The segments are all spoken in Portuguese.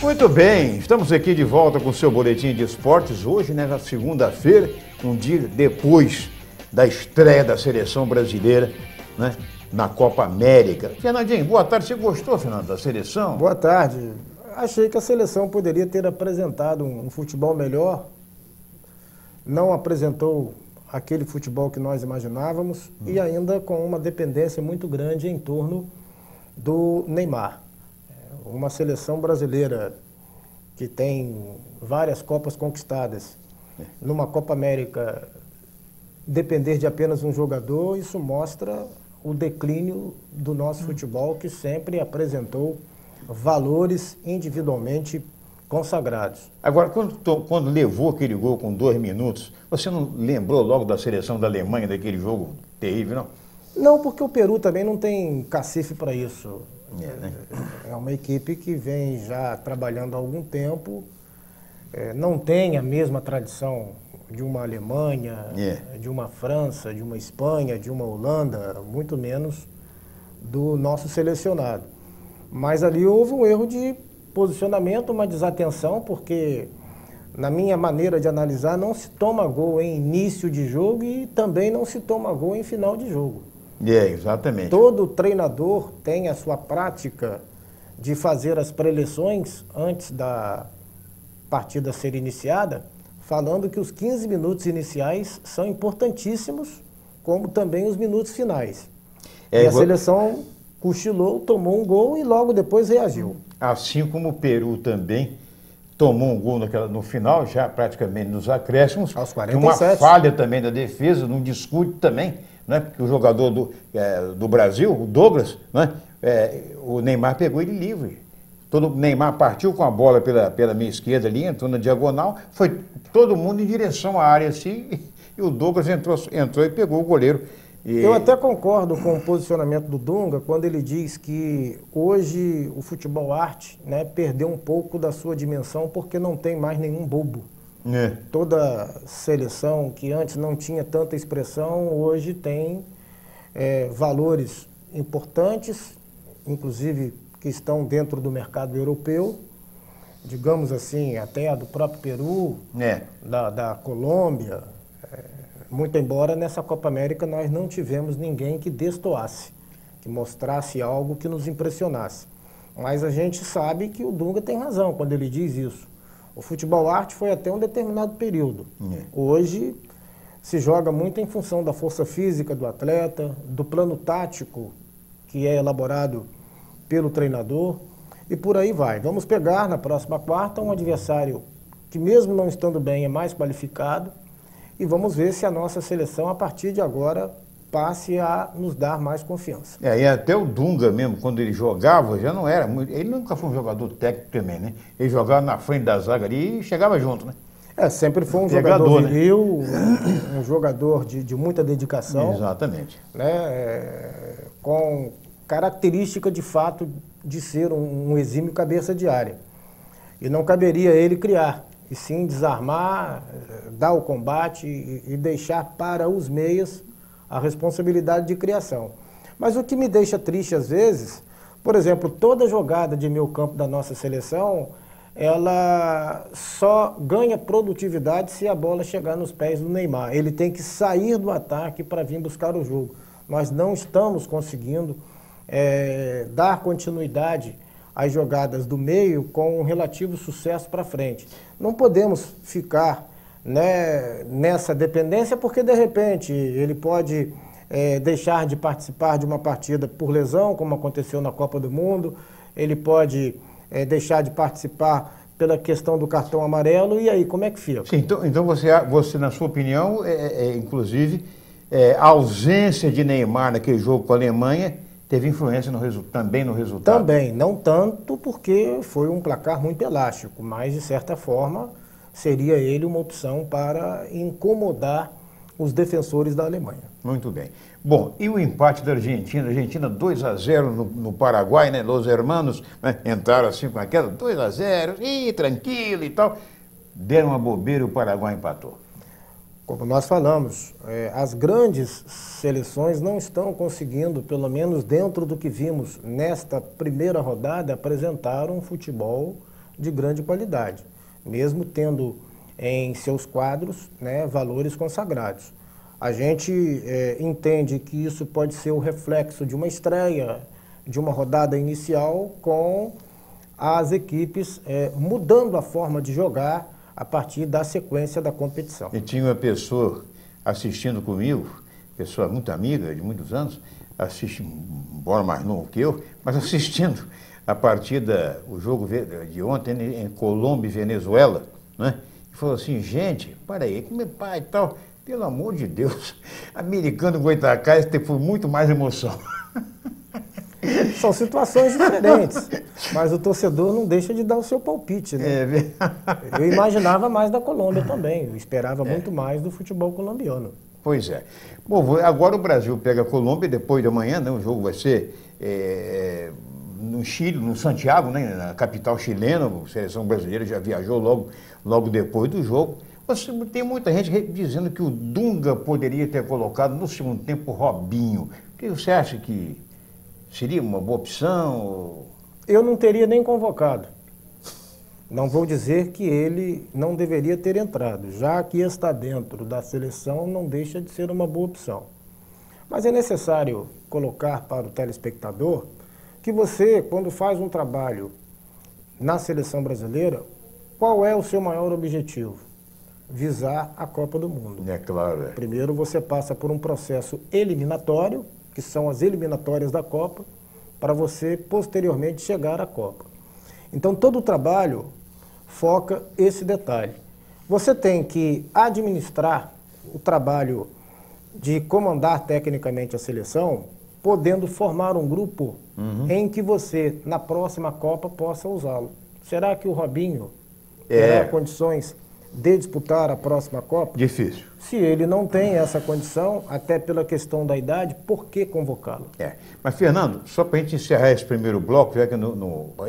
Muito bem, estamos aqui de volta com o seu boletim de esportes. Hoje, né, na segunda-feira, um dia depois da estreia da seleção brasileira, né, na Copa América. Fernandinho, boa tarde. Você gostou, Fernando, da seleção? Boa tarde. Achei que a seleção poderia ter apresentado um futebol melhor. Não apresentou aquele futebol que nós imaginávamos e ainda com uma dependência muito grande em torno do Neymar. Uma seleção brasileira que tem várias Copas conquistadas, numa Copa América depender de apenas um jogador, isso mostra o declínio do nosso futebol, que sempre apresentou valores individualmente consagrados. Agora, quando levou aquele gol com 2 minutos, você não lembrou logo da seleção da Alemanha, daquele jogo terrível, não? Não, porque o Peru também não tem cacife para isso. Né? É uma equipe que vem já trabalhando há algum tempo, não tem a mesma tradição de uma Alemanha, de uma França, de uma Espanha, de uma Holanda, muito menos do nosso selecionado. Mas ali houve um erro de posicionamento, uma desatenção, porque na minha maneira de analisar não se toma gol em início de jogo e também não se toma gol em final de jogo. Exatamente. Todo treinador tem a sua prática de fazer as preleções antes da partida ser iniciada, falando que os 15 minutos iniciais são importantíssimos, como também os minutos finais. E a seleção cochilou, tomou um gol e logo depois reagiu. Assim como o Peru também tomou um gol no final, já praticamente nos acréscimos. Aos 47. Uma falha também da defesa, não discute também, né? Porque o jogador do Brasil, o Douglas, né? O Neymar pegou ele livre. O Neymar partiu com a bola pela minha esquerda ali, entrou na diagonal, foi todo mundo em direção à área assim, e o Douglas entrou e pegou o goleiro. Eu até concordo com o posicionamento do Dunga quando ele diz que hoje o futebol arte, né, perdeu um pouco da sua dimensão porque não tem mais nenhum bobo. Toda seleção que antes não tinha tanta expressão, hoje tem valores importantes, inclusive que estão dentro do mercado europeu, digamos assim, até a do próprio Peru, da Colômbia. Muito embora nessa Copa América nós não tivemos ninguém que destoasse, que mostrasse algo que nos impressionasse. Mas a gente sabe que o Dunga tem razão quando ele diz isso. O futebol arte foi até um determinado período. Hoje se joga muito em função da força física do atleta, do plano tático que é elaborado pelo treinador e por aí vai. Vamos pegar na próxima quarta um adversário que mesmo não estando bem é mais qualificado e vamos ver se a nossa seleção a partir de agora passe a nos dar mais confiança. E até o Dunga mesmo, quando ele jogava, já não era muito... Ele nunca foi um jogador técnico também, né? Ele jogava na frente da zaga ali e chegava junto, né? Sempre foi um jogador viril, um jogador de muita dedicação. Exatamente. Né? Com característica, de fato, de ser um exímio cabeça de área. E não caberia ele criar, e sim desarmar, dar o combate e deixar para os meias a responsabilidade de criação. Mas o que me deixa triste às vezes, por exemplo, toda jogada de meio campo da nossa seleção, ela só ganha produtividade se a bola chegar nos pés do Neymar. Ele tem que sair do ataque para vir buscar o jogo. Nós não estamos conseguindo dar continuidade às jogadas do meio com um relativo sucesso para frente. Não podemos ficar, né, nessa dependência porque de repente ele pode deixar de participar de uma partida por lesão, como aconteceu na Copa do Mundo, ele pode deixar de participar pela questão do cartão amarelo, e aí como é que fica? Sim, então você na sua opinião, inclusive, a ausência de Neymar naquele jogo com a Alemanha teve influência também no resultado? Também, não tanto porque foi um placar muito elástico, mas de certa forma seria ele uma opção para incomodar os defensores da Alemanha. Muito bem. Bom, e o empate da Argentina? Argentina 2-0 no Paraguai, né? Los Hermanos, né? Entraram assim com aquela 2-0, tranquilo e tal. Deram uma bobeira e o Paraguai empatou. Como nós falamos, as grandes seleções não estão conseguindo, pelo menos dentro do que vimos nesta primeira rodada, apresentar um futebol de grande qualidade, mesmo tendo em seus quadros, né, valores consagrados. A gente entende que isso pode ser o reflexo de uma estreia, de uma rodada inicial, com as equipes mudando a forma de jogar a partir da sequência da competição. E tinha uma pessoa assistindo comigo, pessoa muito amiga, de muitos anos, assiste, embora mais novo que eu, mas assistindo a partida, o jogo de ontem em Colômbia e Venezuela, né? E falou assim, gente, para aí, como é pai e tal, pelo amor de Deus, americano Goitacás foi muito mais emoção. São situações diferentes, mas o torcedor não deixa de dar o seu palpite, né? Eu imaginava mais da Colômbia também, eu esperava muito mais do futebol colombiano. Pois é. Bom, agora o Brasil pega a Colômbia, depois de amanhã, né, o jogo vai ser no Chile, no Santiago, né, na capital chilena. A seleção brasileira já viajou logo depois do jogo. Tem muita gente dizendo que o Dunga poderia ter colocado no segundo tempo o Robinho. O que você acha que seria uma boa opção? Eu não teria nem convocado. Não vou dizer que ele não deveria ter entrado, já que está dentro da seleção, não deixa de ser uma boa opção. Mas é necessário colocar para o telespectador que você, quando faz um trabalho na seleção brasileira, qual é o seu maior objetivo? Visar a Copa do Mundo. É claro. Primeiro você passa por um processo eliminatório, que são as eliminatórias da Copa, para você posteriormente chegar à Copa. Então todo o trabalho foca esse detalhe. Você tem que administrar o trabalho de comandar tecnicamente a seleção, podendo formar um grupo em que você, na próxima Copa, possa usá-lo. Será que o Robinho terá condições de disputar a próxima Copa? Difícil. Se ele não tem essa condição, até pela questão da idade, por que convocá-lo? Mas, Fernando, só para a gente encerrar esse primeiro bloco, já que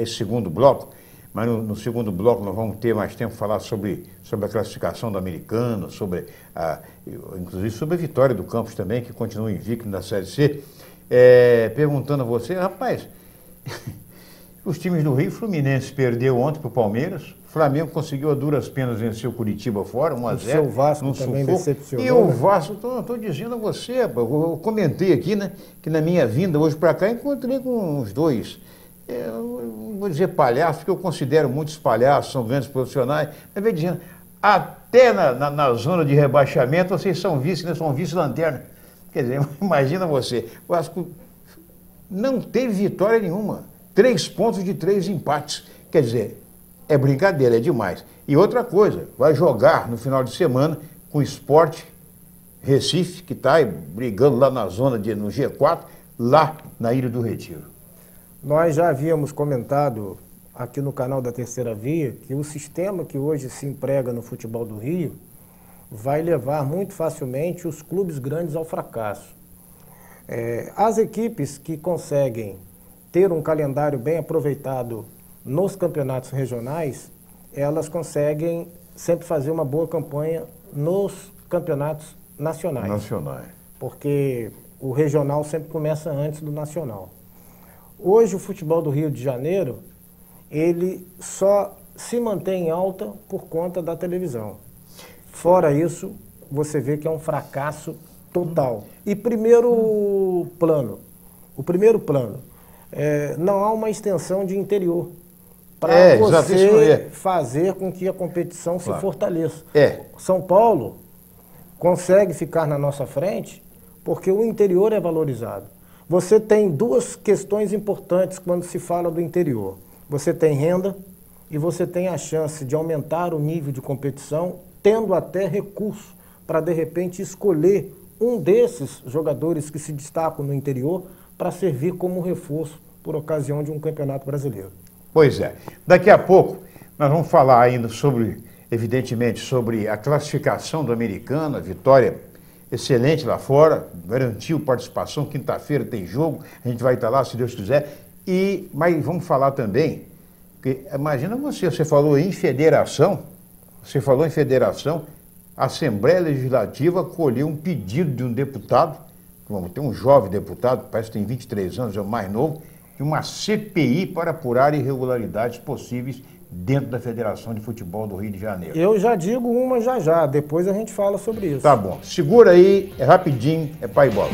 esse segundo bloco, mas no segundo bloco nós vamos ter mais tempo para falar sobre a classificação do americano, inclusive sobre a vitória do Campos também, que continua invicto na Série C. Perguntando a você, rapaz, os times do Rio, Fluminense perdeu ontem para o Palmeiras, Flamengo conseguiu a duras penas vencer o Curitiba fora, 1-0. O seu Vasco também decepcionou. E o Vasco, estou dizendo a você, eu comentei aqui, né, que na minha vinda hoje para cá encontrei com uns dois, eu vou dizer palhaços, porque eu considero muitos palhaços, são grandes profissionais, mas vem dizendo, até na zona de rebaixamento vocês são vice, né, são vice-lanterna. Quer dizer, imagina você, o Vasco não teve vitória nenhuma, 3 pontos de 3 empates, quer dizer, é brincadeira, é demais. E outra coisa, vai jogar no final de semana com o Sport Recife, que está brigando lá na zona, no G4, lá na Ilha do Retiro. Nós já havíamos comentado aqui no canal da Terceira Via que o sistema que hoje se emprega no futebol do Rio vai levar muito facilmente os clubes grandes ao fracasso. As equipes que conseguem ter um calendário bem aproveitado nos campeonatos regionais, elas conseguem sempre fazer uma boa campanha nos campeonatos nacionais. Porque o regional sempre começa antes do nacional. Hoje o futebol do Rio de Janeiro, ele só se mantém em alta por conta da televisão. Fora isso, você vê que é um fracasso total. E primeiro plano, não há uma extensão de interior para você fazer com que a competição se fortaleça. São Paulo consegue ficar na nossa frente porque o interior é valorizado. Você tem duas questões importantes quando se fala do interior. Você tem renda e você tem a chance de aumentar o nível de competição, tendo até recurso para, de repente, escolher um desses jogadores que se destacam no interior para servir como reforço por ocasião de um campeonato brasileiro. Pois é. Daqui a pouco nós vamos falar ainda evidentemente, sobre a classificação do americano, a vitória excelente lá fora, garantiu participação, quinta-feira tem jogo, a gente vai estar lá se Deus quiser. Mas vamos falar também, porque imagina você falou em federação, a Assembleia Legislativa acolheu um pedido de um deputado, tem um jovem deputado, parece que tem 23 anos, é o mais novo, de uma CPI para apurar irregularidades possíveis dentro da Federação de Futebol do Rio de Janeiro. Eu já digo uma já, depois a gente fala sobre isso. Tá bom. Segura aí, é rapidinho, é pai e bola.